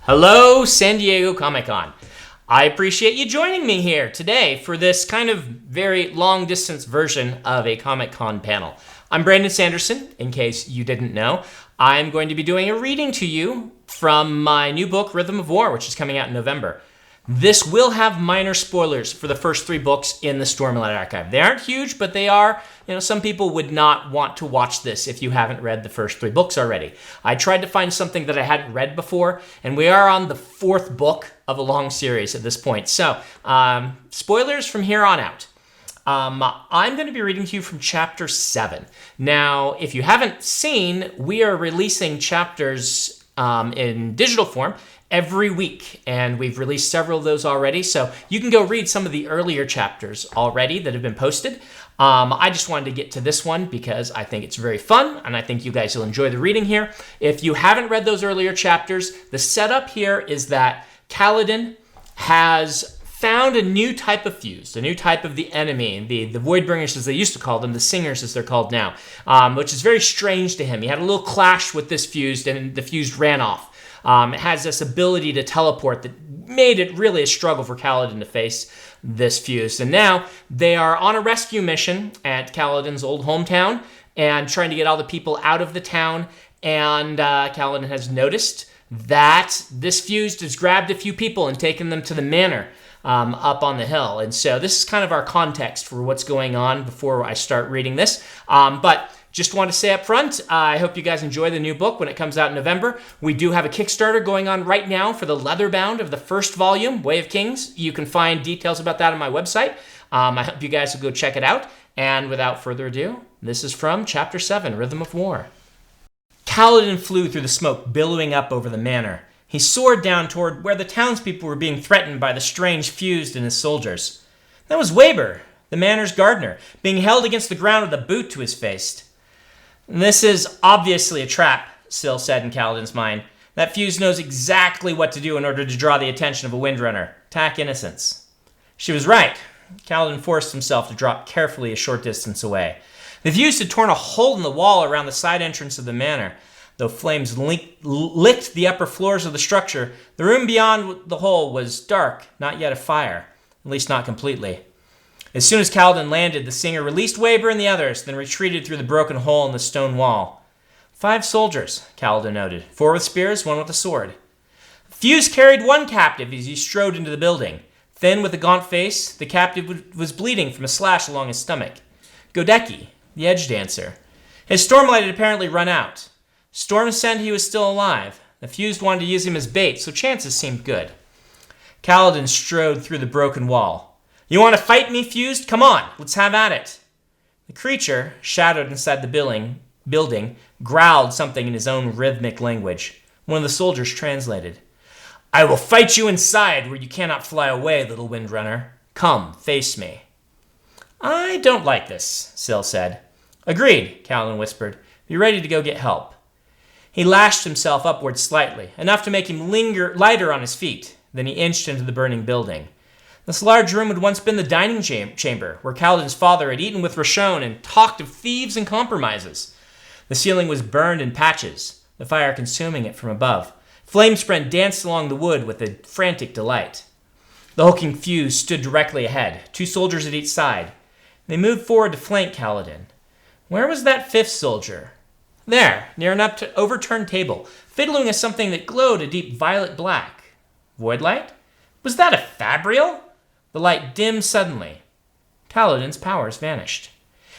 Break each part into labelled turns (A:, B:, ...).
A: Hello, San Diego Comic-Con. I appreciate you joining me here today for this kind of very long-distance version of a Comic-Con panel. I'm Brandon Sanderson, in case you didn't know. I'm going to be doing a reading to you from my new book, Rhythm of War, which is coming out in November. This will have minor spoilers for the first 3 books in the Stormlight Archive. They aren't huge, but they are, some people would not want to watch this if you haven't read the first 3 books already. I tried to find something that I hadn't read before, and we are on the 4th book of a long series at this point. So, spoilers from here on out. I'm going to be reading to you from Chapter 7. Now, if you haven't seen, we are releasing chapters in digital form every week, and we've released several of those already, so you can go read some of the earlier chapters already that have been posted. I just wanted to get to this one because I think it's very fun, and I think you guys will enjoy the reading here. If you haven't read those earlier chapters, the setup here is that Kaladin has found a new type of fused, a new type of the enemy, the Voidbringers as they used to call them, the Singers as they're called now, which is very strange to him. He had a little clash with this fused, and the fused ran off. It has this ability to teleport that made it really a struggle for Kaladin to face this fused. And now they are on a rescue mission at Kaladin's old hometown and trying to get all the people out of the town. And Kaladin has noticed that this fused has grabbed a few people and taken them to the manor up on the hill. And so this is kind of our context for what's going on before I start reading this. But just want to say up front, I hope you guys enjoy the new book when it comes out in November. We do have a Kickstarter going on right now for the leatherbound of the first volume, Way of Kings. You can find details about that on my website. I hope you guys will go check it out. And without further ado, this is from Chapter 7, Rhythm of War. Kaladin flew through the smoke billowing up over the manor. He soared down toward where the townspeople were being threatened by the strange fused and his soldiers. That was Weber, the manor's gardener, being held against the ground with a boot to his face. "This is obviously a trap," Syl said in Kaladin's mind. "That fuse knows exactly what to do in order to draw the attention of a Windrunner. Attack innocents." She was right. Kaladin forced himself to drop carefully a short distance away. The fuse had torn a hole in the wall around the side entrance of the manor. Though flames licked the upper floors of the structure, the room beyond the hole was dark, not yet afire, at least not completely. As soon as Kaladin landed, the singer released Weber and the others, then retreated through the broken hole in the stone wall. 5 soldiers, Kaladin noted. 4 with spears, 1 with a sword. Fuse carried 1 captive as he strode into the building. Thin with a gaunt face, the captive was bleeding from a slash along his stomach. Godecki, the edge dancer. His stormlight had apparently run out. Storm said he was still alive. The fused wanted to use him as bait, so chances seemed good. Kaladin strode through the broken wall. "You want to fight me, fused? Come on, let's have at it." The creature, shadowed inside the building, growled something in his own rhythmic language. One of the soldiers translated. "I will fight you inside where you cannot fly away, little Windrunner. Come, face me." "I don't like this," Syl said. "Agreed," Kaladin whispered. "Be ready to go get help." He lashed himself upward slightly, enough to make him lighter on his feet. Then he inched into the burning building. This large room had once been the dining chamber, where Kaladin's father had eaten with Roshon and talked of thieves and compromises. The ceiling was burned in patches, the fire consuming it from above. Flame sprint danced along the wood with a frantic delight. The hulking fuse stood directly ahead, 2 soldiers at each side. They moved forward to flank Kaladin. Where was that 5th soldier? There, near an overturned table, fiddling with something that glowed a deep violet black. Voidlight? Was that a Fabrial? The light dimmed suddenly. Kaladin's powers vanished.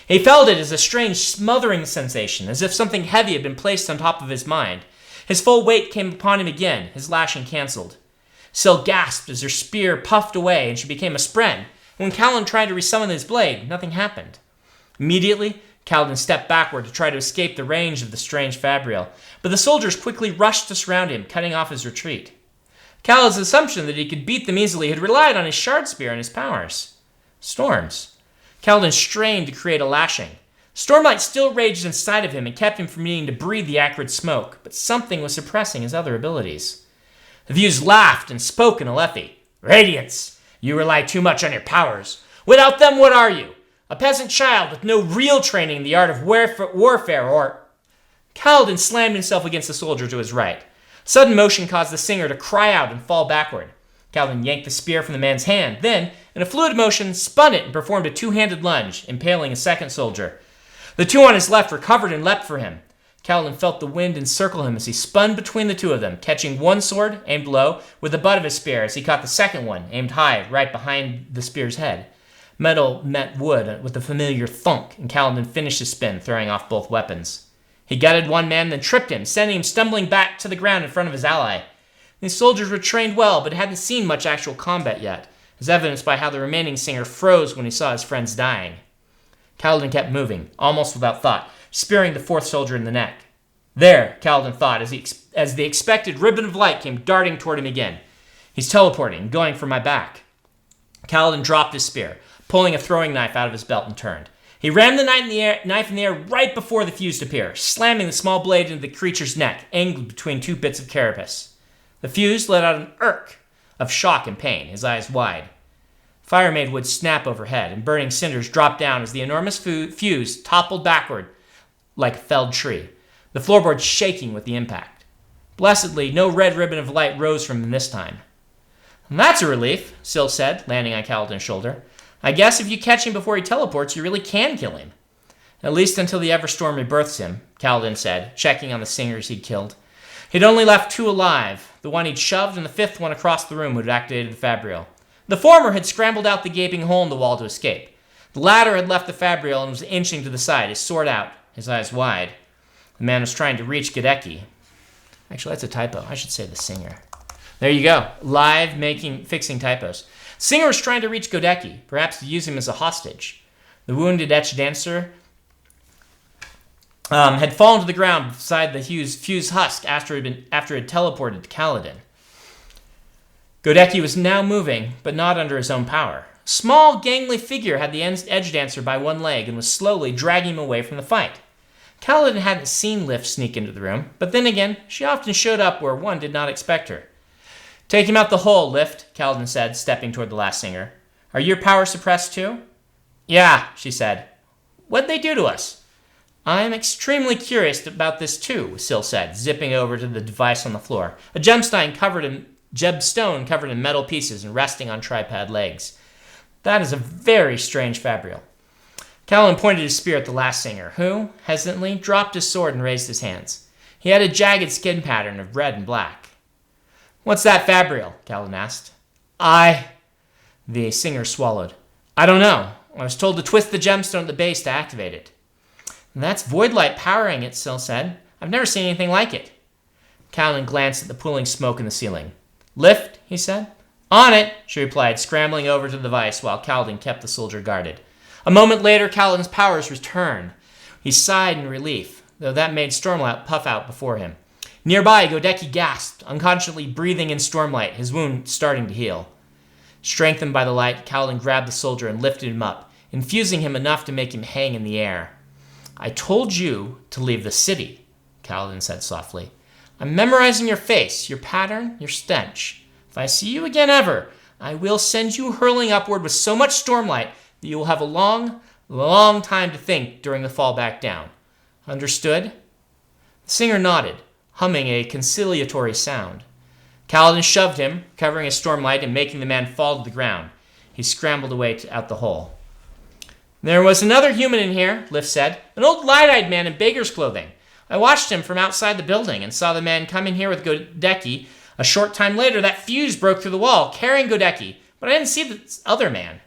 A: He felt it as a strange smothering sensation, as if something heavy had been placed on top of his mind. His full weight came upon him again, his lashing cancelled. Syl gasped as her spear puffed away and she became a spren. When Kaladin tried to resummon his blade, nothing happened. Immediately, Kaladin stepped backward to try to escape the range of the strange Fabrial, but the soldiers quickly rushed to surround him, cutting off his retreat. Kaladin's assumption that he could beat them easily had relied on his shard spear and his powers. Storms. Kaladin strained to create a lashing. Stormlight still raged inside of him and kept him from needing to breathe the acrid smoke, but something was suppressing his other abilities. The fuse laughed and spoke in Alethi. "Radiance, you rely too much on your powers. Without them, what are you? A peasant child with no real training in the art of warfare or..." Kaladin slammed himself against the soldier to his right. Sudden motion caused the singer to cry out and fall backward. Kaladin yanked the spear from the man's hand, then, in a fluid motion, spun it and performed a two-handed lunge, impaling a second soldier. The two on his left recovered and leapt for him. Kaladin felt the wind encircle him as he spun between the two of them, catching one sword, aimed low, with the butt of his spear as he caught the second one, aimed high, right behind the spear's head. Metal met wood with a familiar thunk, and Kaladin finished his spin, throwing off both weapons. He gutted one man, then tripped him, sending him stumbling back to the ground in front of his ally. These soldiers were trained well, but hadn't seen much actual combat yet, as evidenced by how the remaining singer froze when he saw his friends dying. Kaladin kept moving, almost without thought, spearing the fourth soldier in the neck. There, Kaladin thought, as the expected ribbon of light came darting toward him again. He's teleporting, going for my back. Kaladin dropped his spear, pulling a throwing knife out of his belt, and turned. He rammed the knife in the air right before the fuse appeared, slamming the small blade into the creature's neck, angled between two bits of carapace. The fuse let out an irk of shock and pain, his eyes wide. Fire-made wood snapped overhead, and burning cinders dropped down as the enormous fuse toppled backward like a felled tree, the floorboard shaking with the impact. Blessedly, no red ribbon of light rose from him this time. "That's a relief," Syl said, landing on Kaladin's shoulder. "I guess if you catch him before he teleports, you really can kill him." "At least until the Everstorm rebirths him," Kaladin said, checking on the singers he'd killed. He'd only left two alive, the one he'd shoved and the fifth one across the room who'd activated the Fabrial. The former had scrambled out the gaping hole in the wall to escape. The latter had left the Fabrial and was inching to the side, his sword out, his eyes wide. The man was trying to reach Godecki. Actually, that's a typo. I should say the singer. There you go. Live fixing typos. Singer was trying to reach Godecki, perhaps to use him as a hostage. The wounded etch dancer had fallen to the ground beside the fuse husk after it had teleported to Kaladin. Godecki was now moving, but not under his own power. A small, gangly figure had the edge dancer by one leg and was slowly dragging him away from the fight. Kaladin hadn't seen Lift sneak into the room, but then again, she often showed up where one did not expect her. "Take him out the hole, Lift," Kaladin said, stepping toward the last singer. "Are your powers suppressed too?" "Yeah," she said. "What'd they do to us?" "I'm extremely curious about this too," Syl said, zipping over to the device on the floor, a gemstone covered in metal pieces and resting on tripod legs. "That is a very strange Fabrial." Kaladin pointed his spear at the last singer, who, hesitantly, dropped his sword and raised his hands. He had a jagged skin pattern of red and black. "What's that Fabrial?" Kaladin asked. The singer swallowed. "I don't know. I was told to twist the gemstone at the base to activate it." "That's void light powering it," Syl said. "I've never seen anything like it." Kaladin glanced at the pooling smoke in the ceiling. "Lift," he said. "On it," she replied, scrambling over to the device while Kaladin kept the soldier guarded. A moment later, Kaladin's powers returned. He sighed in relief, though that made Stormlight puff out before him. Nearby, Godecki gasped, unconsciously breathing in Stormlight, his wound starting to heal. Strengthened by the light, Kaladin grabbed the soldier and lifted him up, infusing him enough to make him hang in the air. "I told you to leave the city," Kaladin said softly. "I'm memorizing your face, your pattern, your stench. If I see you again ever, I will send you hurling upward with so much Stormlight that you will have a long, long time to think during the fall back down. Understood?" The singer nodded, humming a conciliatory sound. Kaladin shoved him, covering his Stormlight and making the man fall to the ground. He scrambled away out the hole. "There was another human in here," Lift said, "an old light-eyed man in beggar's clothing. I watched him from outside the building and saw the man come in here with Godecki. A short time later, that fuse broke through the wall, carrying Godecki, but I didn't see the other man."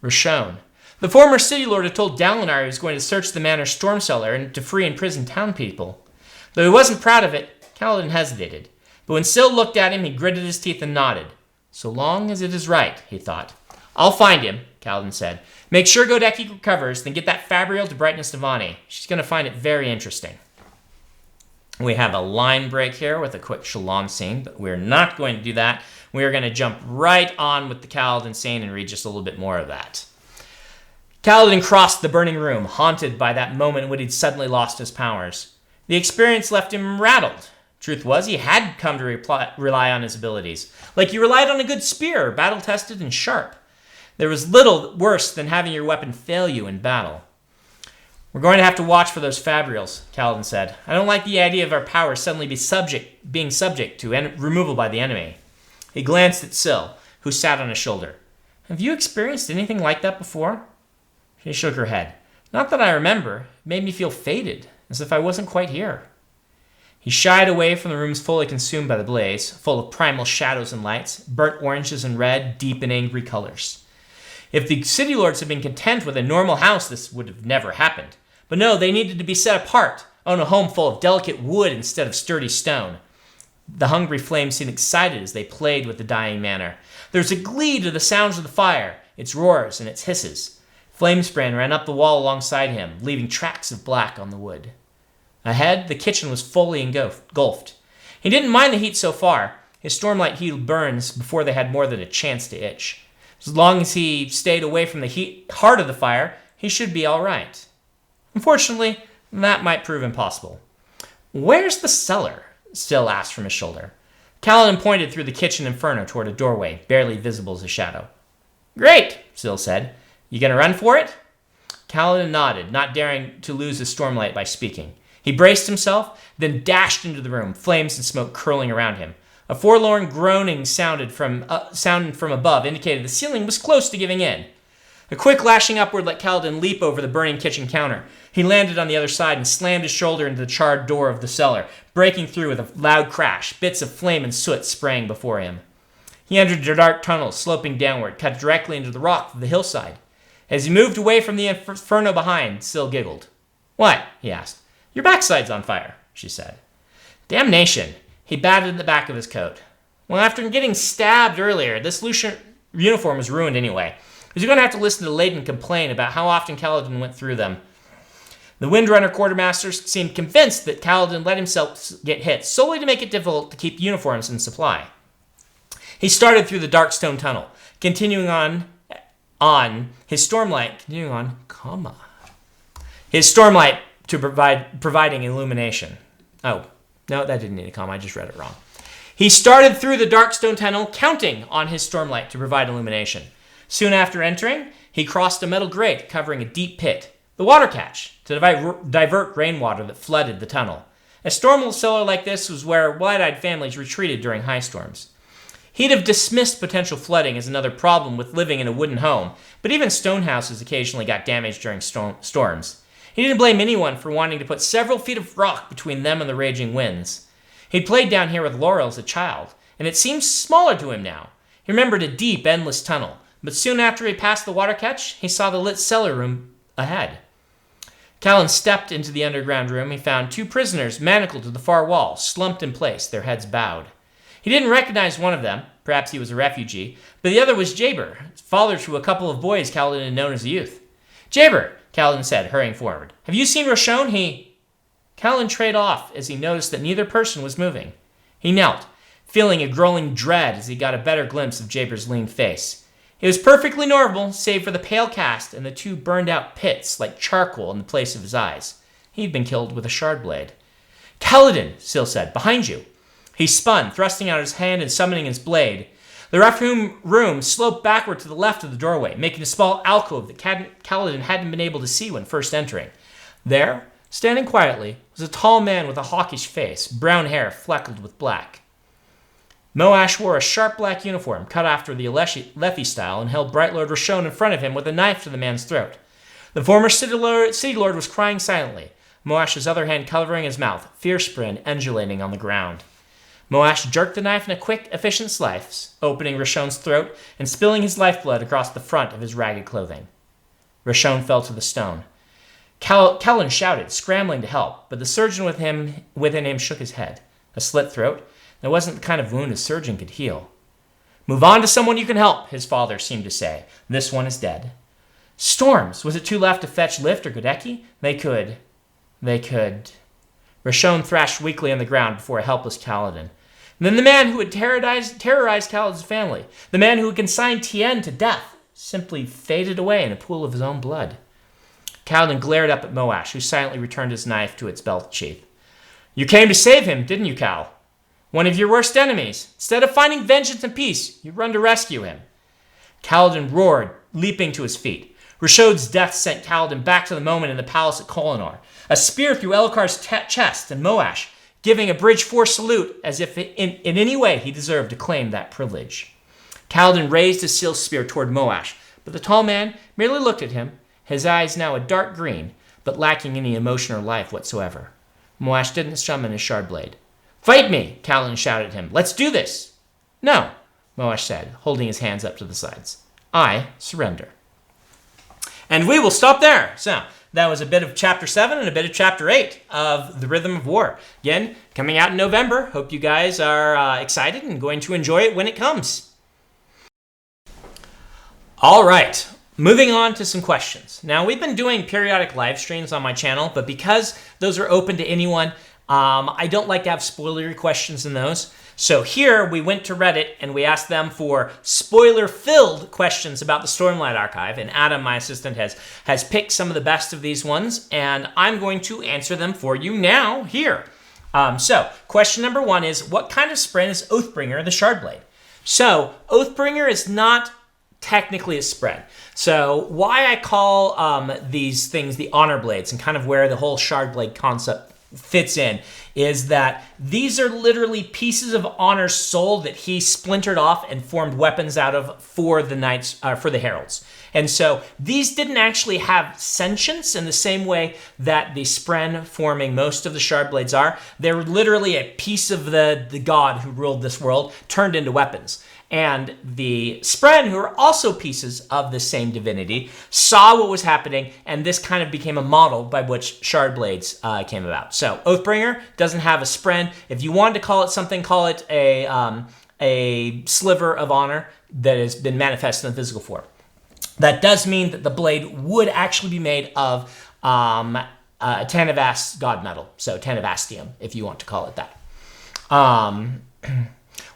A: Rashon. The former city lord had told Dalinar he was going to search the manor's storm cellar and to free imprisoned townspeople. Though he wasn't proud of it, Kaladin hesitated. But when Syl looked at him, he gritted his teeth and nodded. "So long as it is right," he thought. "I'll find him," Kaladin said. "Make sure Godecki recovers, then get that Fabrial to Brightness Navani. She's going to find it very interesting." We have a line break here with a quick Shalom scene, but we're not going to do that. We are going to jump right on with the Kaladin scene and read just a little bit more of that. Kaladin crossed the burning room, haunted by that moment when he'd suddenly lost his powers. The experience left him rattled. Truth was, he had come to rely on his abilities, like he relied on a good spear, battle-tested and sharp. There was little worse than having your weapon fail you in battle. We're going to have to watch for those fabrials, Kaladin said. I don't like the idea of our powers suddenly being subject to removal by the enemy. He glanced at Syl, who sat on his shoulder. Have you experienced anything like that before? She shook her head. Not that I remember. It made me feel fated, as if I wasn't quite here. He shied away from the rooms fully consumed by the blaze, full of primal shadows and lights, burnt oranges and red, deep and angry colors. If the city lords had been content with a normal house, this would have never happened. But no, they needed to be set apart, own a home full of delicate wood instead of sturdy stone. The hungry flames seemed excited as they played with the dying manor. There was a glee to the sounds of the fire, its roars and its hisses. Flamespraying ran up the wall alongside him, leaving tracks of black on the wood. Ahead, the kitchen was fully engulfed. He didn't mind the heat so far. His stormlight healed burns before they had more than a chance to itch. As long as he stayed away from the heart of the fire, he should be all right. Unfortunately, that might prove impossible. Where's the cellar? Syl asked from his shoulder. Kaladin pointed through the kitchen inferno toward a doorway, barely visible as a shadow. Great, Syl said. You gonna run for it? Kaladin nodded, not daring to lose his stormlight by speaking. He braced himself, then dashed into the room, flames and smoke curling around him. A forlorn groaning sounded from above indicated the ceiling was close to giving in. A quick lashing upward let Kaladin leap over the burning kitchen counter. He landed on the other side and slammed his shoulder into the charred door of the cellar, breaking through with a loud crash, bits of flame and soot spraying before him. He entered a dark tunnel, sloping downward, cut directly into the rock of the hillside. As he moved away from the inferno behind, Syl giggled. What? He asked. Your backside's on fire, she said. Damnation. He batted the back of his coat. Well, after getting stabbed earlier, this uniform was ruined anyway. He was going to have to listen to Layden complain about how often Kaladin went through them. The Windrunner quartermaster seemed convinced that Kaladin let himself get hit solely to make it difficult to keep uniforms in supply. He started through the dark stone tunnel, continuing on his stormlight to providing illumination. Oh, no, that didn't need a comma. I just read it wrong. He started through the dark stone tunnel, counting on his stormlight to provide illumination. Soon after entering, he crossed a metal grate covering a deep pit, the water catch, to divert rainwater that flooded the tunnel. A storm cellar like this was where wide-eyed families retreated during high storms. He'd have dismissed potential flooding as another problem with living in a wooden home, but even stone houses occasionally got damaged during storms. He didn't blame anyone for wanting to put several feet of rock between them and the raging winds. He'd played down here with Laurel as a child, and it seemed smaller to him now. He remembered a deep, endless tunnel, but soon after he passed the water catch, he saw the lit cellar room ahead. Callan stepped into the underground room. He found two prisoners manacled to the far wall, slumped in place, their heads bowed. He didn't recognize one of them, perhaps he was a refugee, but the other was Jaber, father to a couple of boys Kaladin had known as a youth. Jaber, Kaladin said, hurrying forward. Have you seen Roshone? Kaladin trailed off as he noticed that neither person was moving. He knelt, feeling a growing dread as he got a better glimpse of Jaber's lean face. It was perfectly normal, save for the pale cast and the two burned-out pits like charcoal in the place of his eyes. He'd been killed with a shard blade. Kaladin, Syl said, behind you. He spun, thrusting out his hand and summoning his blade. The room sloped backward to the left of the doorway, making a small alcove that Kaladin hadn't been able to see when first entering. There, standing quietly, was a tall man with a hawkish face, brown hair fleckled with black. Moash wore a sharp black uniform, cut after the Lethe style, and held Bright Lord Roshone in front of him with a knife to the man's throat. The former city lord was crying silently, Moash's other hand covering his mouth, fierce grin undulating on the ground. Moash jerked the knife in a quick, efficient slice, opening Roshone's throat and spilling his lifeblood across the front of his ragged clothing. Roshone fell to the stone. Kellen shouted, scrambling to help, but the surgeon within him shook his head. A slit throat? That wasn't the kind of wound a surgeon could heal. Move on to someone you can help, his father seemed to say. This one is dead. Storms! Was it too left to fetch Lift or Godecki? They could. Roshone thrashed weakly on the ground before a helpless Kaladin. And then the man who had terrorized Kaladin's family, the man who had consigned Tien to death, simply faded away in a pool of his own blood. Kaladin glared up at Moash, who silently returned his knife to its belt sheath. You came to save him, didn't you, Cal? One of your worst enemies. Instead of finding vengeance and peace, you run to rescue him. Kaladin roared, leaping to his feet. Rashod's death sent Kaladin back to the moment in the palace at Kolonor. A spear through Elhokar's chest, and Moash, giving a bridge 4 salute as if in any way he deserved to claim that privilege. Kaladin raised his seal spear toward Moash, but the tall man merely looked at him, his eyes now a dark green, but lacking any emotion or life whatsoever. Moash didn't summon his shard blade. "Fight me!" Kaladin shouted at him. "Let's do this!" "No," Moash said, holding his hands up to the sides. "I surrender." And we will stop there. So that was a bit of Chapter 7 and a bit of Chapter 8 of The Rhythm of War. Again, coming out in November. Hope you guys are excited and going to enjoy it when it comes. All right, moving on to some questions. Now, we've been doing periodic live streams on my channel, but because those are open to anyone, I don't like to have spoilery questions in those. So here we went to Reddit and we asked them for spoiler-filled questions about the Stormlight Archive, and Adam, my assistant, has picked some of the best of these ones, and I'm going to answer them for you now here. So question number 1 is, what kind of spren is Oathbringer the Shardblade? So Oathbringer is not technically a spren. So why I call these things the honor blades and kind of where the whole Shardblade concept fits in is that these are literally pieces of honor soul that he splintered off and formed weapons out of for the knights, for the heralds. And so these didn't actually have sentience in the same way that the spren forming most of the shard blades are. They're literally a piece of the god who ruled this world turned into weapons. And the spren, who are also pieces of the same divinity, saw what was happening, and this kind of became a model by which shard blades came about. So Oathbringer doesn't have a spren. If you wanted to call it something, call it a sliver of honor that has been manifested in physical form. That does mean that the blade would actually be made of Tanavast god metal, so Tanavastium, if you want to call it that.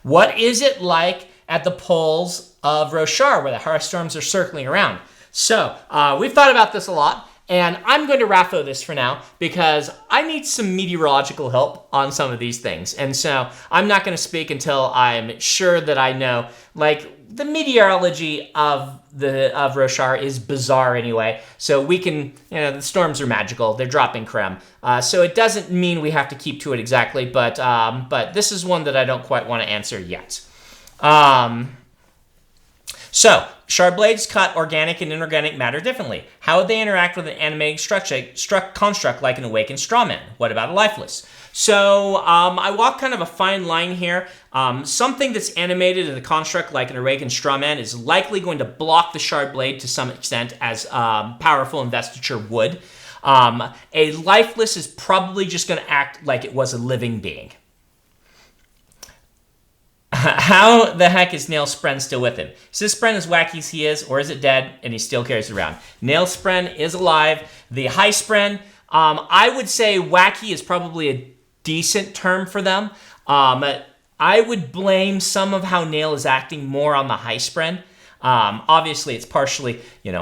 A: What is it like at the poles of Roshar, where the Hearthstorms are circling around? So we've thought about this a lot, and I'm going to raffo this for now because I need some meteorological help on some of these things. And so I'm not going to speak until I'm sure that I know, like, the meteorology of Roshar is bizarre anyway. So we can, the storms are magical. They're dropping creme. So it doesn't mean we have to keep to it exactly, but this is one that I don't quite want to answer yet. So, shard blades cut organic and inorganic matter differently. How would they interact with an animating construct like an awakened strawman? What about a lifeless? So, I walk kind of a fine line here. Something that's animated in a construct like an awakened strawman is likely going to block the shard blade to some extent, as powerful investiture would. A lifeless is probably just going to act like it was a living being. How the heck is Nail Spren still with him? Is this Spren as wacky as he is, or is it dead and he still carries it around? Nail Spren is alive. The High Spren, I would say wacky is probably a decent term for them. I would blame some of how Nail is acting more on the High Spren. Obviously, it's partially,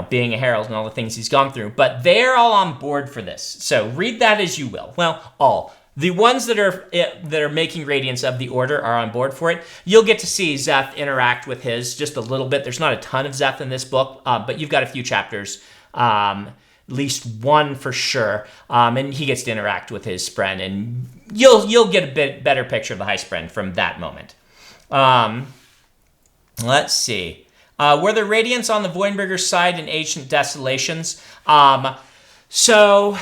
A: being a herald and all the things he's gone through, but they're all on board for this. So read that as you will. Well, all. The ones that are making Radiance of the Order are on board for it. You'll get to see Zeth interact with his just a little bit. There's not a ton of Zeth in this book, but you've got a few chapters, at least one for sure, and he gets to interact with his Spren, and you'll get a bit better picture of the High Spren from that moment. Let's see. Were there Radiance on the Voidbringer's side in Ancient Desolations? So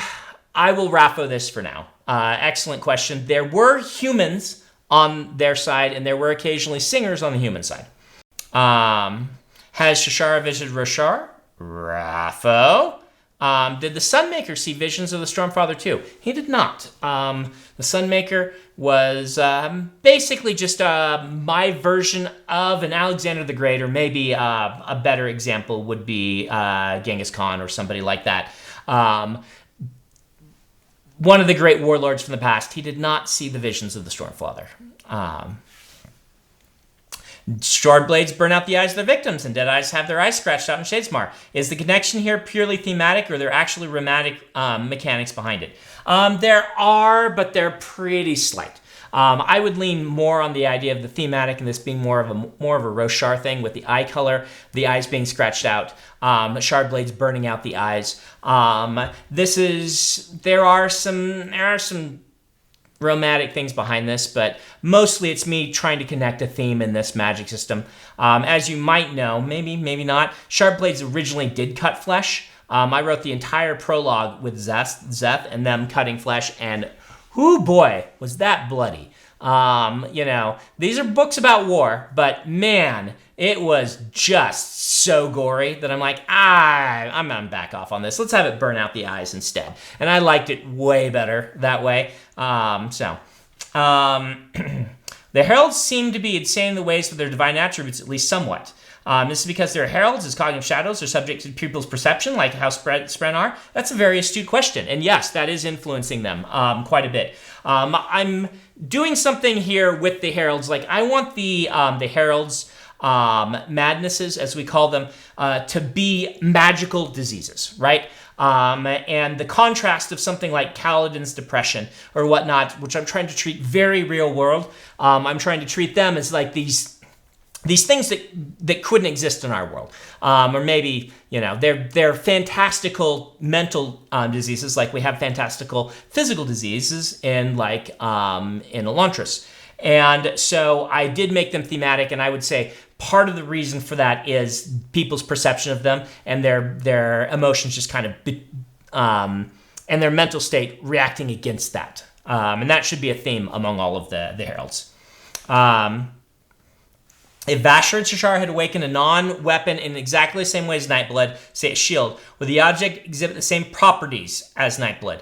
A: I will raffo this for now. Excellent question. There were humans on their side, and there were occasionally singers on the human side. Has Shashara visited Roshar? Raffo. Did the Sunmaker see visions of the Stormfather too? He did not. The Sunmaker was basically just my version of an Alexander the Great, or maybe a better example would be Genghis Khan or somebody like that. One of the great warlords from the past. He did not see the visions of the Stormfather. Shard blades burn out the eyes of their victims, and dead eyes have their eyes scratched out in Shadesmar. Is the connection here purely thematic, or are there actually romantic mechanics behind it? There are, but they're pretty slight. I would lean more on the idea of the thematic and this being more of a Roshar thing with the eye color, the eyes being scratched out, shard blades burning out the eyes. There are some romantic things behind this, but mostly it's me trying to connect a theme in this magic system. As you might know, maybe not, shard blades originally did cut flesh. I wrote the entire prologue with Zeth and them cutting flesh, and whoo boy, was that bloody. These are books about war, but man, it was just so gory that I'm like, I'm gonna back off on this. Let's have it burn out the eyes instead. And I liked it way better that way. The heralds seem to be insane in the ways of their divine attributes, at least somewhat. This is because they're heralds, as cognitive shadows, are subject to people's perception, like how Spren are. That's a very astute question, and yes, that is influencing them quite a bit. I'm doing something here with the heralds. Like, I want the heralds' madnesses, as we call them, to be magical diseases, right? And the contrast of something like Kaladin's depression or whatnot, which I'm trying to treat very real world. I'm trying to treat them as like these things that couldn't exist in our world, or maybe they're fantastical mental diseases, like we have fantastical physical diseases in Elantris. And so I did make them thematic, and I would say part of the reason for that is people's perception of them and their emotions just kind of and their mental state reacting against that. And that should be a theme among all of the heralds. If Vasher and Shashar had awakened a non-weapon in exactly the same way as Nightblood, say a shield, would the object exhibit the same properties as Nightblood?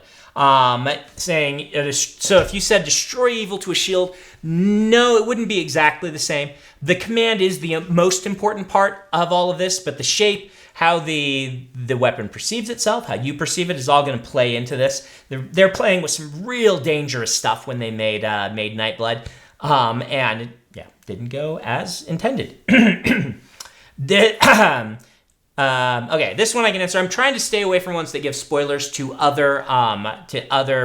A: So if you said destroy evil to a shield, no, it wouldn't be exactly the same. The command is the most important part of all of this, but the shape, how the weapon perceives itself, how you perceive it, is all going to play into this. They're playing with some real dangerous stuff when they made Nightblood, and it didn't go as intended. Okay, this one I can answer. I'm trying to stay away from ones that give spoilers to other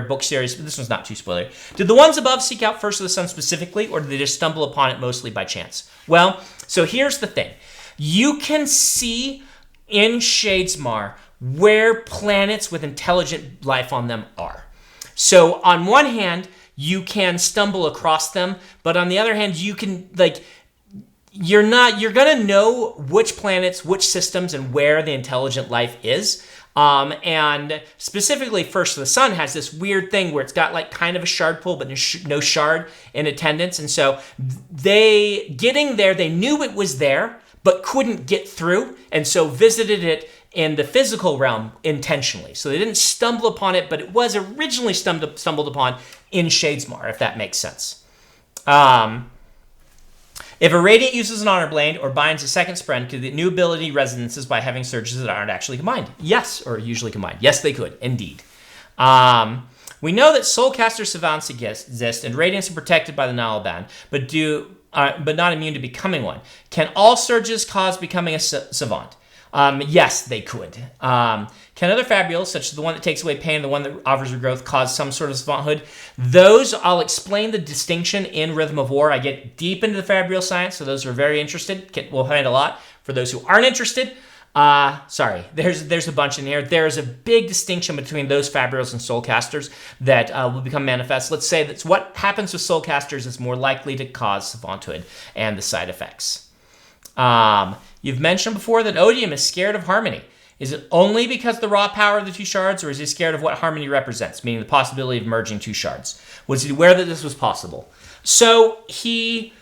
A: book series, but this one's not too spoilery. Did the ones above seek out First of the Sun specifically, or did they just stumble upon it mostly by chance? Well, so here's the thing. You can see in Shadesmar where planets with intelligent life on them are. So on one hand, you can stumble across them, but on the other hand, you can, you're going to know which planets, which systems, and where the intelligent life is. And specifically, First of the Sun has this weird thing where it's got kind of a shard pool, but no shard in attendance. And so getting there, they knew it was there, but couldn't get through, and so visited it in the physical realm intentionally. So they didn't stumble upon it, but it was originally stumbled upon in Shadesmar, if that makes sense. If a Radiant uses an Honor Blade or binds a second Spren, could the new ability resonances by having surges that aren't actually combined? Yes, or usually combined. Yes, they could, indeed. We know that Soulcaster Savants exist, and Radiants are protected by the Nalaban, but not immune to becoming one. Can all surges cause becoming a Savant? Yes, they could. Can other fabules, such as the one that takes away pain and the one that offers regrowth, cause some sort of savanthood? Those, I'll explain the distinction in Rhythm of War. I get deep into the fabulous science, so those who are very interested will find a lot. For those who aren't interested, there's a bunch in here. There's a big distinction between those fabules and soulcasters that will become manifest. Let's say that's what happens with soulcasters is more likely to cause savanthood and the side effects. You've mentioned before that Odium is scared of harmony. Is it only because of the raw power of the two shards, or is he scared of what harmony represents, meaning the possibility of merging two shards? Was he aware that this was possible? So he,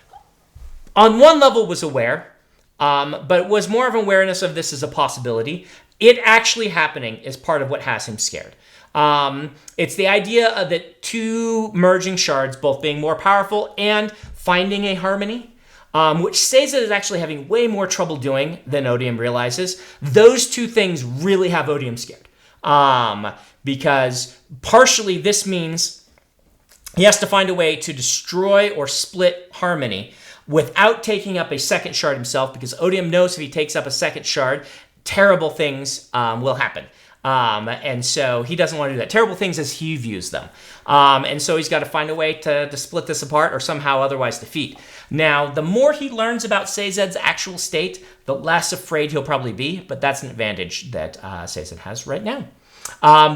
A: on one level, was aware, but it was more of an awareness of this as a possibility. It actually happening is part of what has him scared. It's the idea that two merging shards, both being more powerful and finding a harmony, which Seiza is actually having way more trouble doing than Odium realizes. Those two things really have Odium scared. Because partially this means he has to find a way to destroy or split harmony without taking up a second shard himself, because Odium knows if he takes up a second shard, terrible things will happen. And so he doesn't want to do that. Terrible things as he views them. And so he's got to find a way to split this apart or somehow otherwise defeat. Now, the more he learns about Sazed's actual state, the less afraid he'll probably be, but that's an advantage that Sazed has right now.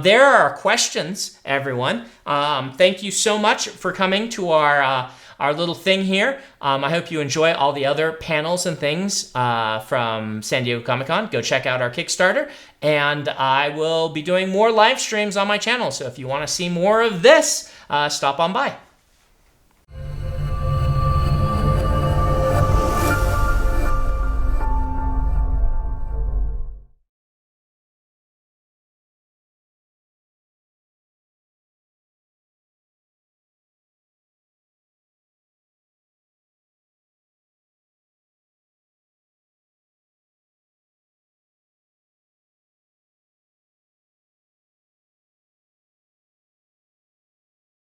A: There are questions, everyone. Thank you so much for coming to our little thing here. I hope you enjoy all the other panels and things from San Diego Comic-Con. Go check out our Kickstarter, and I will be doing more live streams on my channel. So if you want to see more of this, stop on by.